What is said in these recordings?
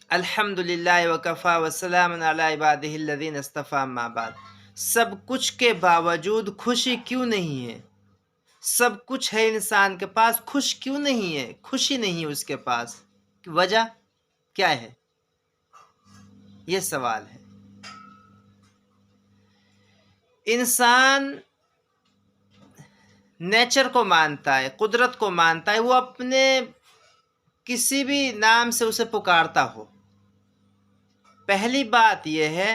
الحمد للہ وکفا وسلام علی عبادہ الذین اصطفیٰ اما بعد۔ سب کچھ کے باوجود خوشی کیوں نہیں ہے؟ سب کچھ ہے انسان کے پاس، خوش کیوں نہیں ہے؟ خوشی نہیں ہے اس کے پاس، وجہ کیا ہے؟ یہ سوال ہے۔ انسان نیچر کو مانتا ہے، قدرت کو مانتا ہے، وہ اپنے کسی بھی نام سے اسے پکارتا ہو۔ پہلی بات یہ ہے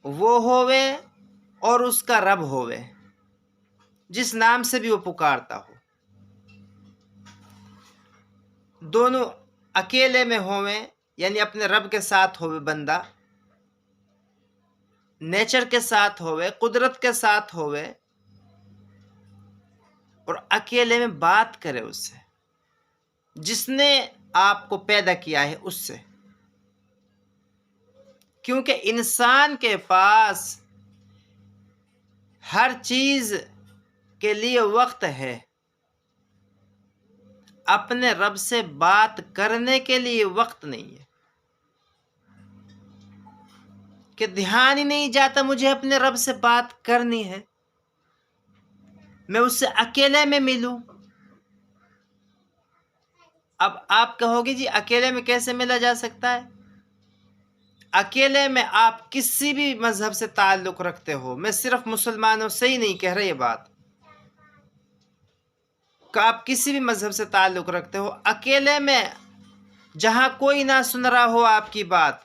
وہ ہووے اور اس کا رب ہووے، جس نام سے بھی وہ پکارتا ہو، دونوں اکیلے میں ہوویں، یعنی اپنے رب کے ساتھ ہووے بندہ، نیچر کے ساتھ ہووے، قدرت کے ساتھ ہووے، اور اکیلے میں بات کرے اس سے، جس نے آپ کو پیدا کیا ہے اس سے۔ کیونکہ انسان کے پاس ہر چیز کے لیے وقت ہے، اپنے رب سے بات کرنے کے لیے وقت نہیں ہے، کہ دھیان ہی نہیں جاتا مجھے اپنے رب سے بات کرنی ہے، میں اس سے اکیلے میں ملوں۔ اب آپ کہو گے جی اکیلے میں کیسے ملا جا سکتا ہے؟ اکیلے میں آپ کسی بھی مذہب سے تعلق رکھتے ہو، میں صرف مسلمانوں سے ہی نہیں کہہ رہا یہ بات، کہ آپ کسی بھی مذہب سے تعلق رکھتے ہو، اکیلے میں جہاں کوئی نہ سن رہا ہو آپ کی بات،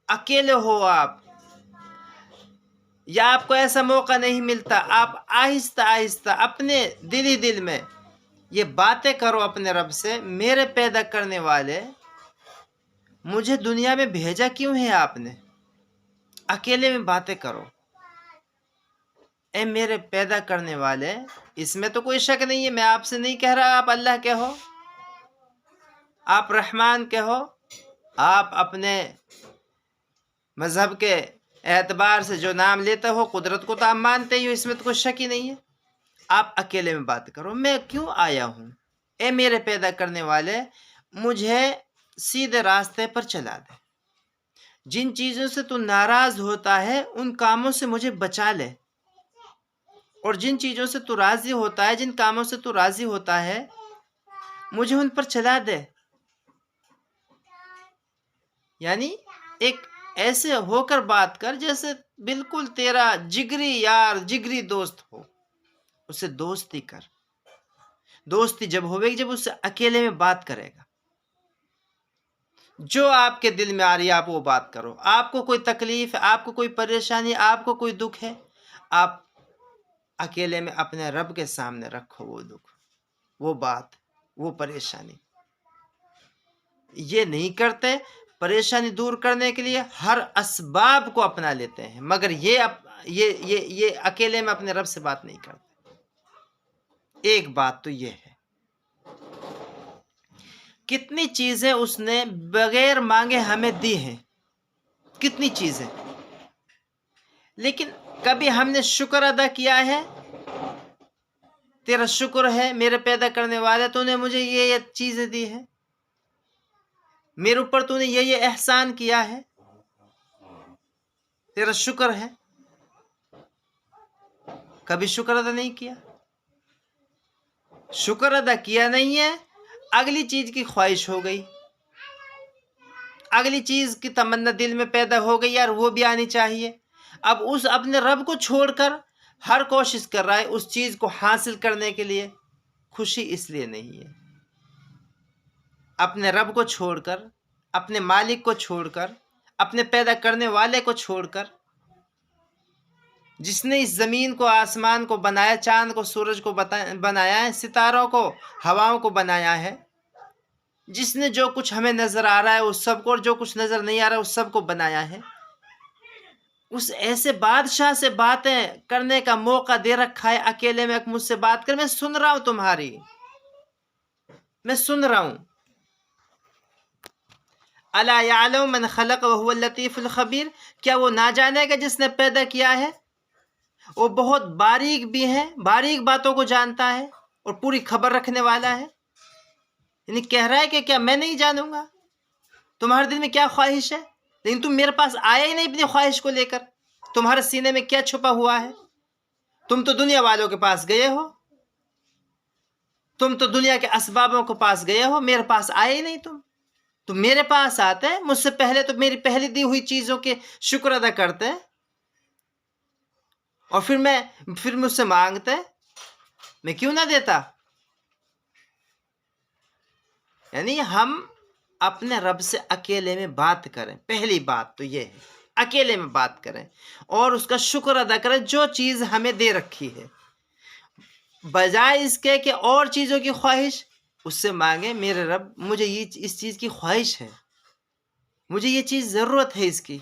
اکیلے ہو آپ، یا آپ کو ایسا موقع نہیں ملتا، آپ آہستہ آہستہ اپنے دل ہی دل میں یہ باتیں کرو اپنے رب سے، میرے پیدا کرنے والے، مجھے دنیا میں بھیجا کیوں ہے آپ نے؟ اکیلے میں باتیں کرو، اے میرے پیدا کرنے والے۔ اس میں تو کوئی شک نہیں ہے، میں آپ سے نہیں کہہ رہا آپ اللہ کے ہو، آپ رحمان کے ہو، آپ اپنے مذہب کے اعتبار سے جو نام لیتے ہو، قدرت کو تو آپ مانتے ہی ہو، اس میں تو کوئی شک ہی نہیں ہے۔ آپ اکیلے میں بات کرو، میں کیوں آیا ہوں؟ اے میرے پیدا کرنے والے، مجھے سیدھے راستے پر چلا دے، جن چیزوں سے تو ناراض ہوتا ہے ان کاموں سے مجھے بچا لے، اور جن چیزوں سے تو راضی ہوتا ہے، جن کاموں سے تو راضی ہوتا ہے، مجھے ان پر چلا دے۔ یعنی ایک ایسے ہو کر بات کر جیسے بالکل تیرا جگری یار، جگری دوست ہو، اسے دوستی کر۔ دوستی جب ہوئے گی جب اس سے اکیلے میں بات کرے گا، جو آپ کے دل میں آ رہی ہے آپ وہ بات کرو۔ آپ کو کوئی تکلیف ہے، آپ کو کوئی پریشانی، آپ کو کوئی دکھ ہے، آپ اکیلے میں اپنے رب کے سامنے رکھو وہ دکھ، وہ بات، وہ پریشانی۔ یہ نہیں کرتے، پریشانی دور کرنے کے لیے ہر اسباب کو اپنا لیتے ہیں، مگر یہ اکیلے میں اپنے رب سے بات نہیں کرتے۔ ایک بات تو یہ ہے، کتنی چیزیں اس نے بغیر مانگے ہمیں دی ہیں، کتنی چیزیں، لیکن کبھی ہم نے شکر ادا کیا ہے؟ تیرا شکر ہے میرے پیدا کرنے والے، تو نے مجھے یہ چیزیں دی ہیں، میرے اوپر تو نے یہ احسان کیا ہے، تیرا شکر ہے؟ کبھی شکر ادا نہیں کیا۔ شکر ادا کیا نہیں ہے، اگلی چیز کی خواہش ہو گئی، اگلی چیز کی تمنا دل میں پیدا ہو گئی، یار وہ بھی آنی چاہیے۔ اب اس اپنے رب کو چھوڑ کر ہر کوشش کر رہا ہے اس چیز کو حاصل کرنے کے لیے۔ خوشی اس لیے نہیں ہے، اپنے رب کو چھوڑ کر، اپنے مالک کو چھوڑ کر، اپنے پیدا کرنے والے کو چھوڑ کر، جس نے اس زمین کو، آسمان کو بنایا، چاند کو، سورج کو بنایا ہے، ستاروں کو، ہواؤں کو بنایا ہے، جس نے جو کچھ ہمیں نظر آ رہا ہے اس سب کو، اور جو کچھ نظر نہیں آ رہا ہے اس سب کو بنایا ہے، اس ایسے بادشاہ سے باتیں کرنے کا موقع دے رکھا ہے، اکیلے میں مجھ سے بات کر، میں سن رہا ہوں تمہاری، میں سن رہا ہوں۔ الا یعلم من خلق وهو اللطیف الخبیر، کیا وہ نہ جانے گا جس نے پیدا کیا ہے؟ وہ بہت باریک بھی ہے، باریک باتوں کو جانتا ہے اور پوری خبر رکھنے والا ہے۔ یعنی کہہ رہا ہے کہ کیا میں نہیں جانوں گا؟ تمہارے دل میں کیا خواہش ہے، لیکن تم میرے پاس آیا ہی نہیں اپنی خواہش کو لے کر. تمہارے سینے میں کیا چھپا ہوا ہے؟ تم تو دنیا والوں کے پاس گئے ہو، تم تو دنیا کے اسبابوں کے پاس گئے ہو، میرے پاس آئے ہی نہیں. تم میرے پاس آتے، مجھ سے پہلے تو میری پہلی دی ہوئی چیزوں کے شکر ادا کرتے، اور پھر مجھ سے مانگتے، میں کیوں نہ دیتا. یعنی ہم اپنے رب سے اکیلے میں بات کریں. پہلی بات تو یہ ہے، اکیلے میں بات کریں اور اس کا شکر ادا کریں جو چیز ہمیں دے رکھی ہے، بجائے اس کے کہ اور چیزوں کی خواہش. اس سے مانگیں، میرے رب مجھے اس چیز کی خواہش ہے، مجھے یہ چیز ضرورت ہے، اس کی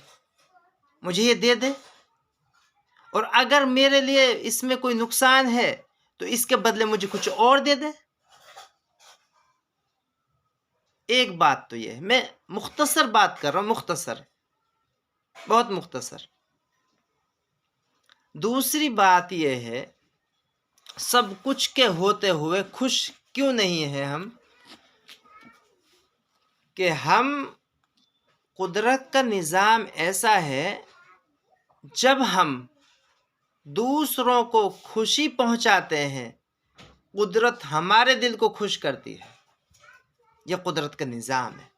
مجھے یہ دے دے، اور اگر میرے لیے اس میں کوئی نقصان ہے تو اس کے بدلے مجھے کچھ اور دے دے. ایک بات تو یہ ہے، میں مختصر بات کر رہا ہوں، مختصر، بہت مختصر. دوسری بات یہ ہے، سب کچھ کے ہوتے ہوئے خوش کیوں نہیں ہیں ہم؟ کہ ہم قدرت کا نظام ایسا ہے، جب ہم دوسروں کو خوشی پہنچاتے ہیں قدرت ہمارے دل کو خوش کرتی ہے. یہ قدرت کا نظام ہے.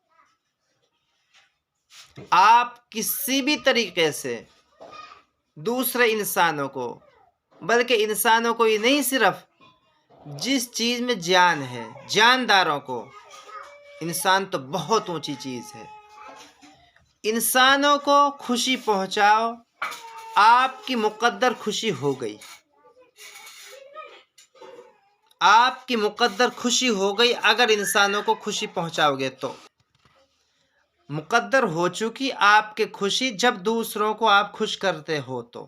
آپ کسی بھی طریقے سے دوسرے انسانوں کو، بلکہ انسانوں کو ہی نہیں، صرف جس چیز میں جان ہے، جانداروں کو، انسان تو بہت اونچی چیز ہے، انسانوں کو خوشی پہنچاؤ، آپ کی مقدر خوشی ہو گئی، آپ کی مقدر خوشی ہو گئی. اگر انسانوں کو خوشی پہنچاؤ گے تو مقدر ہو چکی آپ کے خوشی، جب دوسروں کو آپ خوش کرتے ہو تو.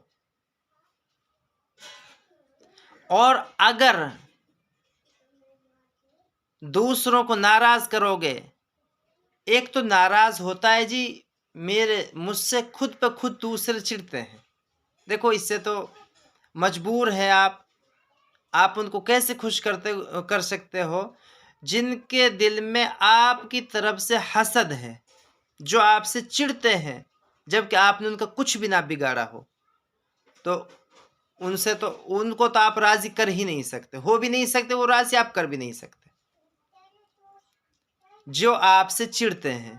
اور اگر دوسروں کو ناراض کرو گے، ایک تو ناراض ہوتا ہے جی، مجھ سے خود پہ خود دوسرے چڑھتے ہیں. دیکھو اس سے تو مجبور ہے آپ ان کو کیسے خوش کر سکتے ہو جن کے دل میں آپ کی طرف سے حسد ہے، جو آپ سے چڑھتے ہیں جبکہ آپ نے ان کا کچھ بھی نہ بگاڑا ہو. تو ان کو تو آپ راضی کر ہی نہیں سکتے، ہو بھی نہیں سکتے، وہ راضی آپ کر بھی نہیں سکتے. جو آپ سے چڑھتے ہیں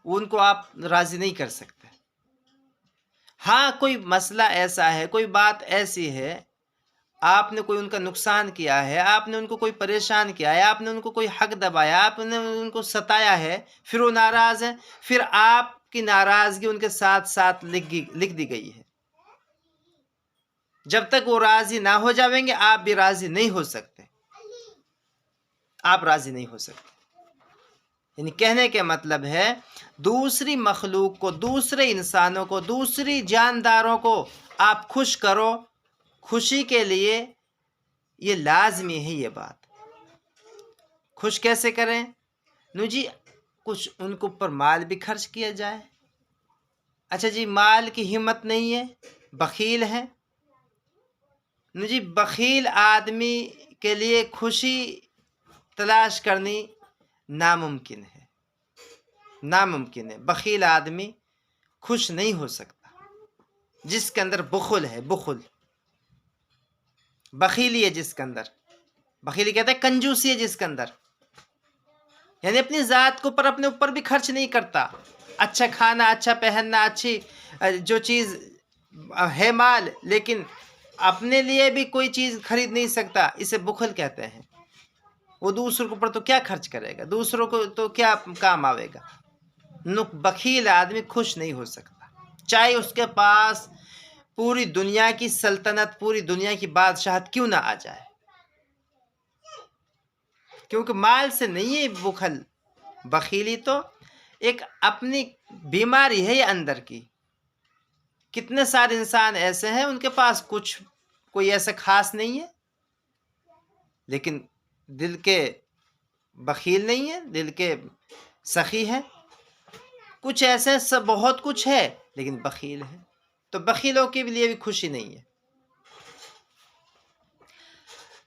ان کو آپ راضی نہیں کر سکتے. ہاں کوئی مسئلہ ایسا ہے، کوئی بات ایسی ہے، آپ نے کوئی ان کا نقصان کیا ہے، آپ نے ان کو کوئی پریشان کیا ہے، آپ نے ان کو کوئی حق دبایا، آپ نے ان کو ستایا ہے، پھر وہ ناراض ہیں، پھر آپ کی ناراضگی ان کے ساتھ ساتھ لکھ دی گئی ہے. جب تک وہ راضی نہ ہو جائیں گے آپ بھی راضی نہیں ہو سکتے، آپ راضی نہیں ہو سکتے. یعنی کہنے کے مطلب ہے، دوسری مخلوق کو، دوسرے انسانوں کو، دوسری جانداروں کو آپ خوش کرو. خوشی کے لیے یہ لازمی ہے. یہ بات خوش کیسے کریں؟ نو جی کچھ ان کے اوپر مال بھی خرچ کیا جائے. اچھا جی مال کی ہمت نہیں ہے، بخیل ہے. نو جی بخیل آدمی کے لیے خوشی تلاش کرنی ناممکن ہے، ناممکن ہے. بخیل آدمی خوش نہیں ہو سکتا. جس کے اندر بخل ہے، بخیلی ہے، جس کے اندر بخیلی کہتے ہیں کنجوسی ہے، جس کے اندر یعنی اپنی ذات کو پر اپنے اوپر بھی خرچ نہیں کرتا. اچھا کھانا، اچھا پہننا، اچھی جو چیز ہے مال، لیکن اپنے لیے بھی کوئی چیز خرید نہیں سکتا، اسے بخل کہتے ہیں. وہ دوسروں کے اوپر تو کیا خرچ کرے گا، دوسروں کو تو کیا کام آئے گا. بخیل آدمی خوش نہیں ہو سکتا، چاہے اس کے پاس پوری دنیا کی سلطنت، پوری دنیا کی بادشاہت کیوں نہ آ جائے. کیونکہ مال سے نہیں ہے بخل، بخیلی تو ایک اپنی بیماری ہے یہ اندر کی. کتنے سارے انسان ایسے ہیں ان کے پاس کوئی ایسا خاص نہیں ہے، لیکن دل کے بخیل نہیں ہے، دل کے سخی ہے. کچھ ایسے بہت کچھ ہے لیکن بخیل ہے. تو بخیلوں کے لیے بھی خوشی نہیں ہے.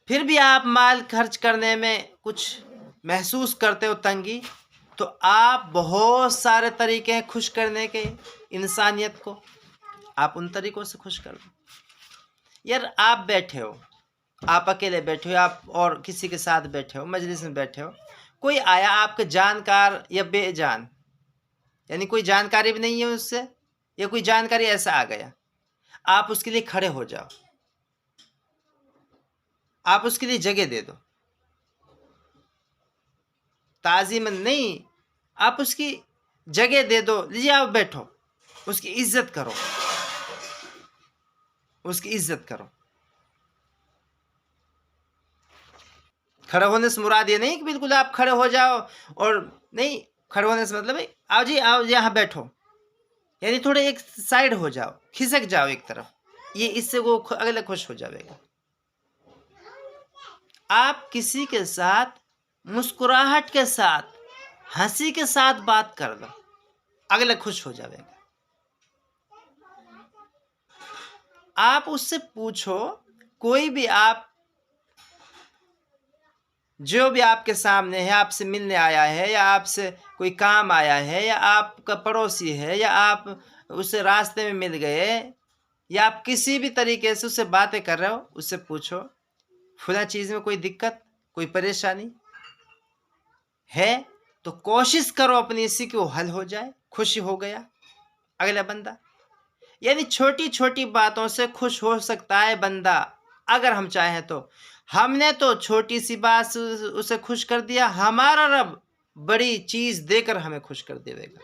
پھر بھی آپ مال خرچ کرنے میں کچھ محسوس کرتے ہو تنگی، تو آپ بہت سارے طریقے ہیں خوش کرنے کے انسانیت کو، آپ ان طریقوں سے خوش کر دو. یار آپ بیٹھے ہو، آپ اکیلے بیٹھے ہو، آپ اور کسی کے ساتھ بیٹھے ہو، مجلس میں بیٹھے ہو، کوئی آیا آپ کے جانکار یا بے جان، یعنی کوئی جانکاری بھی نہیں ہے اس سے، یا کوئی جانکاری ایسا آ گیا، آپ اس کے لیے کھڑے ہو جاؤ، آپ اس کے لیے جگہ دے دو، تعظیماً نہیں، آپ اس کی جگہ دے دو، لیجیے آپ بیٹھو، اس کی عزت کرو، اس کی عزت کرو. کھڑے ہونے سے مراد یہ نہیں کہ بالکل آپ کھڑے ہو جاؤ، اور نہیں، کھڑے ہونے سے مطلب ہے آؤ جی آؤ یہاں بیٹھو، یعنی تھوڑے ایک سائڈ ہو جاؤ، کھسک جاؤ ایک طرف، یہ اس سے وہ اگلے خوش ہو جائے گا. آپ کسی کے ساتھ مسکراہٹ کے ساتھ، ہنسی کے ساتھ بات کر دو، اگلے خوش ہو جائے گا. آپ اس سے پوچھو، کوئی بھی آپ جو بھی آپ کے سامنے ہے، آپ سے ملنے آیا ہے، یا آپ سے کوئی کام آیا ہے، یا آپ کا پڑوسی ہے، یا آپ اسے راستے میں مل گئے، یا آپ کسی بھی طریقے سے اس سے باتیں کر رہے ہو، اس سے پوچھو فلاں چیز میں کوئی دقت، کوئی پریشانی ہے تو کوشش کرو اپنی اسی کی وہ حل ہو جائے، خوشی ہو گیا اگلا بندہ. یعنی چھوٹی چھوٹی باتوں سے خوش ہو سکتا ہے بندہ اگر ہم چاہیں تو. ہم نے تو چھوٹی سی بات سے اسے خوش کر دیا، ہمارا رب بڑی چیز دے کر ہمیں خوش کر دے گا،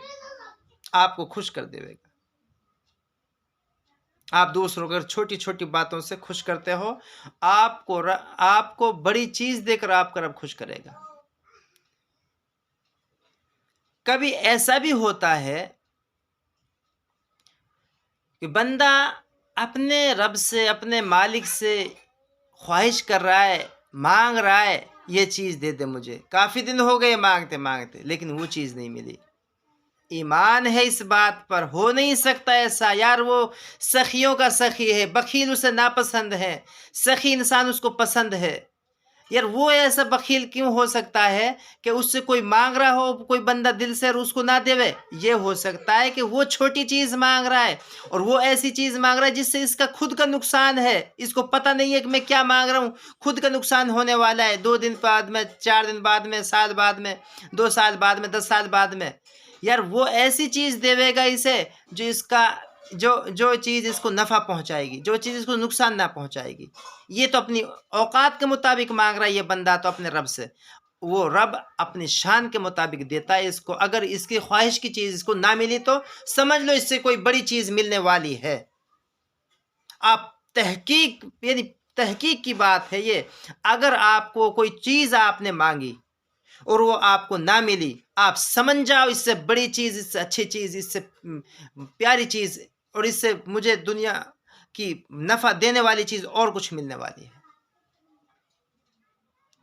آپ کو خوش کر دے گا. آپ دوسروں کو چھوٹی چھوٹی باتوں سے خوش کرتے ہو، آپ کو بڑی چیز دے کر آپ کا رب خوش کرے گا. کبھی ایسا بھی ہوتا ہے کہ بندہ اپنے رب سے، اپنے مالک سے خواہش کر رہا ہے، مانگ رہا ہے، یہ چیز دے دے مجھے، کافی دن ہو گئے مانگتے مانگتے، لیکن وہ چیز نہیں ملی. ایمان ہے اس بات پر، ہو نہیں سکتا ایسا. یار وہ سخیوں کا سخی ہے، بخیل اسے ناپسند ہے، سخی انسان اس کو پسند ہے. یار وہ ایسا بخیل کیوں ہو سکتا ہے کہ اس سے کوئی مانگ رہا ہو، کوئی بندہ دل سے، اور اس کو نہ دے؟ یہ ہو سکتا ہے کہ وہ چھوٹی چیز مانگ رہا ہے، اور وہ ایسی چیز مانگ رہا ہے جس سے اس کا خود کا نقصان ہے، اس کو پتہ نہیں ہے کہ میں کیا مانگ رہا ہوں، خود کا نقصان ہونے والا ہے 2 دن بعد میں، 4 دن بعد میں، سال بعد میں، 2 سال بعد میں، 10 سال بعد میں. یار وہ ایسی چیز دے گا اسے جو اس کا جو چیز اس کو نفع پہنچائے گی، جو چیز اس کو نقصان نہ پہنچائے گی. یہ تو اپنی اوقات کے مطابق مانگ رہا ہے یہ بندہ تو اپنے رب سے، وہ رب اپنی شان کے مطابق دیتا ہے اس کو. اگر اس کی خواہش کی چیز اس کو نہ ملی تو سمجھ لو اس سے کوئی بڑی چیز ملنے والی ہے. آپ یعنی تحقیق کی بات ہے یہ. اگر آپ کو کوئی چیز آپ نے مانگی اور وہ آپ کو نہ ملی، آپ سمجھ جاؤ اس سے بڑی چیز، اس سے اچھی چیز، اس سے پیاری چیز، اور اس سے مجھے دنیا کی نفع دینے والی چیز اور کچھ ملنے والی ہے.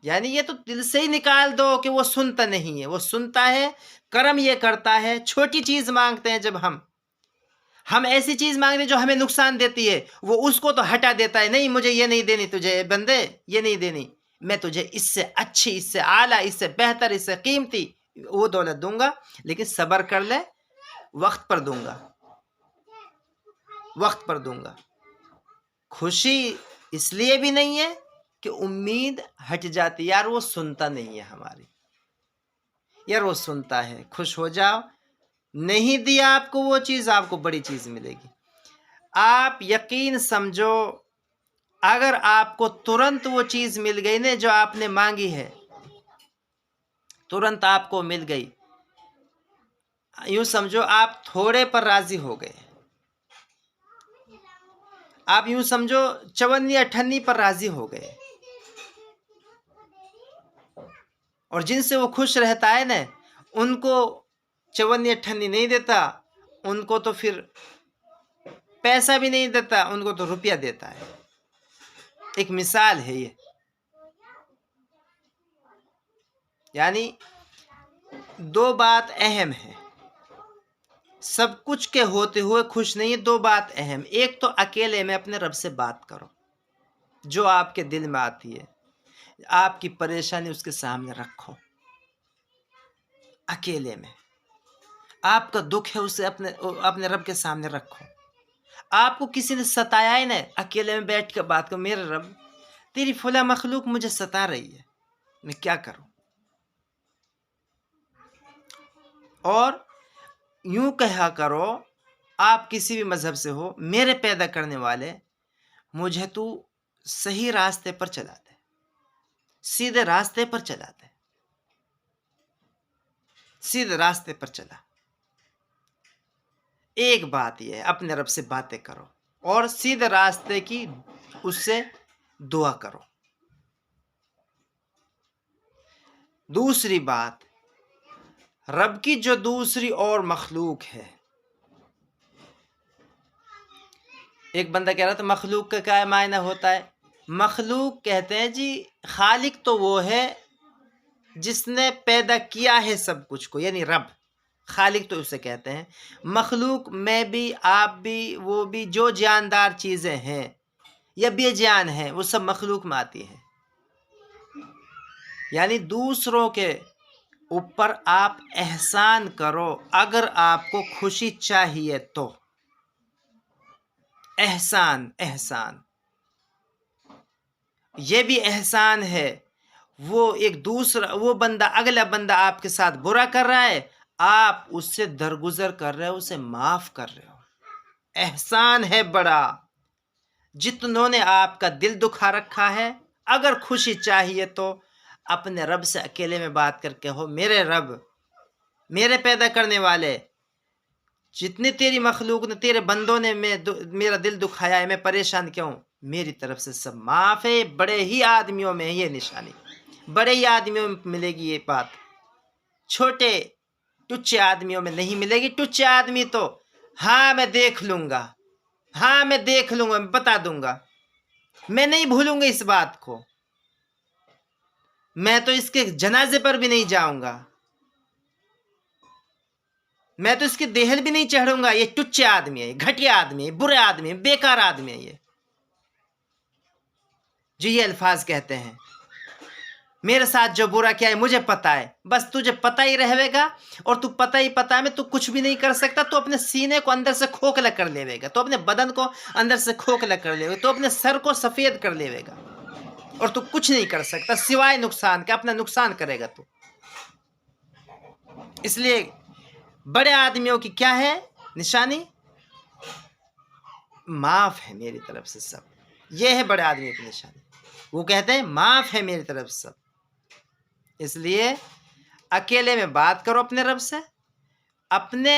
یعنی یہ تو دل سے ہی نکال دو کہ وہ سنتا نہیں ہے، وہ سنتا ہے، کرم یہ کرتا ہے. چھوٹی چیز مانگتے ہیں جب ہم ایسی چیز مانگتے ہیں جو ہمیں نقصان دیتی ہے، وہ اس کو تو ہٹا دیتا ہے. نہیں، مجھے یہ نہیں دینی تجھے بندے، یہ نہیں دینی، میں تجھے اس سے اچھی، اس سے اعلیٰ، اس سے بہتر، اس سے قیمتی وہ دولت دوں گا، لیکن صبر کر لے، وقت پر دوں گا، وقت پر دوں گا. خوشی اس لیے بھی نہیں ہے کہ امید ہٹ جاتی. یار وہ سنتا نہیں ہے ہماری، یار وہ سنتا ہے. خوش ہو جاؤ، نہیں دیا آپ کو وہ چیز، آپ کو بڑی چیز ملے گی. آپ یقین سمجھو، اگر آپ کو ترنت وہ چیز مل گئی نا جو آپ نے مانگی ہے، ترنت آپ کو مل گئی، یوں سمجھو آپ تھوڑے پر راضی ہو گئے. آپ یوں سمجھو 54 پر راضی ہو گئے. اور جن سے وہ خوش رہتا ہے نا، ان کو 54 نہیں دیتا، ان کو تو پھر پیسہ بھی نہیں دیتا، ان کو تو روپیہ دیتا ہے. ایک مثال ہے یہ. یعنی 2 بات اہم ہے، سب کچھ کے ہوتے ہوئے خوش نہیں ہے. 2 بات اہم، ایک تو اکیلے میں اپنے رب سے بات کرو، جو آپ کے دل میں آتی ہے، آپ کی پریشانی اس کے سامنے رکھو اکیلے میں آپ کا دکھ ہے اسے اپنے رب کے سامنے رکھو. آپ کو کسی نے ستایا ہی نہیں، اکیلے میں بیٹھ کے بات کرو، میرے رب تیری فلاں مخلوق مجھے ستا رہی ہے، میں کیا کروں. اور یوں کہا کرو، آپ کسی بھی مذہب سے ہو، میرے پیدا کرنے والے مجھے تو صحیح راستے پر چلا دے، سیدھے راستے پر چلا دے، سیدھے راستے پر چلا. ایک بات یہ ہے، اپنے رب سے باتیں کرو اور سیدھے راستے کی اس سے دعا کرو. دوسری بات، رب کی جو دوسری اور مخلوق ہے، ایک بندہ کہہ رہا تھا مخلوق کا کیا معنی ہوتا ہے؟ مخلوق کہتے ہیں جی خالق تو وہ ہے جس نے پیدا کیا ہے سب کچھ کو، یعنی رب. خالق تو اسے کہتے ہیں. مخلوق میں بھی، آپ بھی، وہ بھی، جو جاندار چیزیں ہیں یا بے جان ہیں، وہ سب مخلوق میں آتی ہیں. یعنی دوسروں کے اوپر آپ احسان کرو اگر آپ کو خوشی چاہیے تو. احسان یہ بھی احسان ہے. وہ بندہ، اگلا بندہ آپ کے ساتھ برا کر رہا ہے، آپ اس سے درگزر کر رہے ہو، اسے معاف کر رہے ہو. احسان ہے بڑا. جتنوں نے آپ کا دل دکھا رکھا ہے، اگر خوشی چاہیے تو اپنے رب سے اکیلے میں بات کر کے ہو، میرے رب، میرے پیدا کرنے والے، جتنے تیری مخلوق نے، تیرے بندوں نے میرا دل دکھایا ہے، میں پریشان کیوں، میری طرف سے سب معاف ہے. بڑے ہی آدمیوں میں یہ نشانی، بڑے ہی آدمیوں میں ملے گی یہ بات، چھوٹے ٹچے آدمیوں میں نہیں ملے گی. ٹچے آدمی تو ہاں میں دیکھ لوں گا، میں بتا دوں گا، میں نہیں بھولوں گا اس بات کو، میں تو اس کے جنازے پر بھی نہیں جاؤں گا، میں تو اس کے دیہل بھی نہیں چڑھوں گا. یہ ٹچے آدمی ہے، گھٹیا آدمی ہے، برے آدمی ہے، بیکار آدمی ہے یہ جو یہ الفاظ کہتے ہیں. میرے ساتھ جو برا کیا ہے مجھے پتا ہے، بس تجھے پتا ہی رہے گا، اور تو پتا میں تو کچھ بھی نہیں کر سکتا. تو اپنے سینے کو اندر سے کھوکھلا کر لے گا، تو اپنے بدن کو اندر سے کھوکھلا کر لے گا، تو اپنے سر کو سفید کر لے گا، اور تو کچھ نہیں کر سکتا سوائے نقصان کا، اپنا نقصان کرے گا تو. اس لیے بڑے آدمیوں کی کیا ہے نشانی؟ معاف ہے میری طرف سے سب. یہ ہے بڑے آدمیوں کی نشانی. وہ کہتے ہیں معاف ہے میری طرف سب. اس لیے اکیلے میں بات کرو اپنے رب سے. اپنے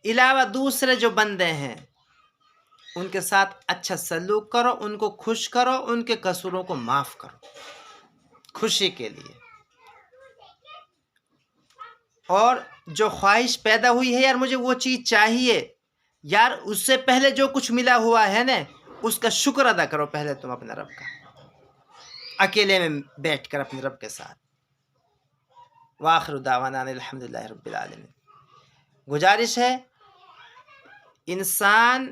علاوہ دوسرے جو بندے ہیں ان کے ساتھ اچھا سلوک کرو، ان کو خوش کرو، ان کے قصوروں کو معاف کرو خوشی کے لیے. اور جو خواہش پیدا ہوئی ہے، یار مجھے وہ چیز چاہیے، یار اس سے پہلے جو کچھ ملا ہوا ہے نا، اس کا شکر ادا کرو پہلے تم اپنے رب کا، اکیلے میں بیٹھ کر اپنے رب کے ساتھ. وآخر دعوانا الحمدللہ رب العالمین. گزارش ہے، انسان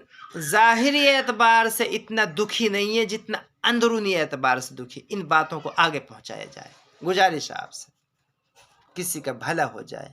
ظاہری اعتبار سے اتنا دکھی نہیں ہے جتنا اندرونی اعتبار سے دکھی. ان باتوں کو آگے پہنچایا جائے. گزارش ہے آپ سے، کسی کا بھلا ہو جائے.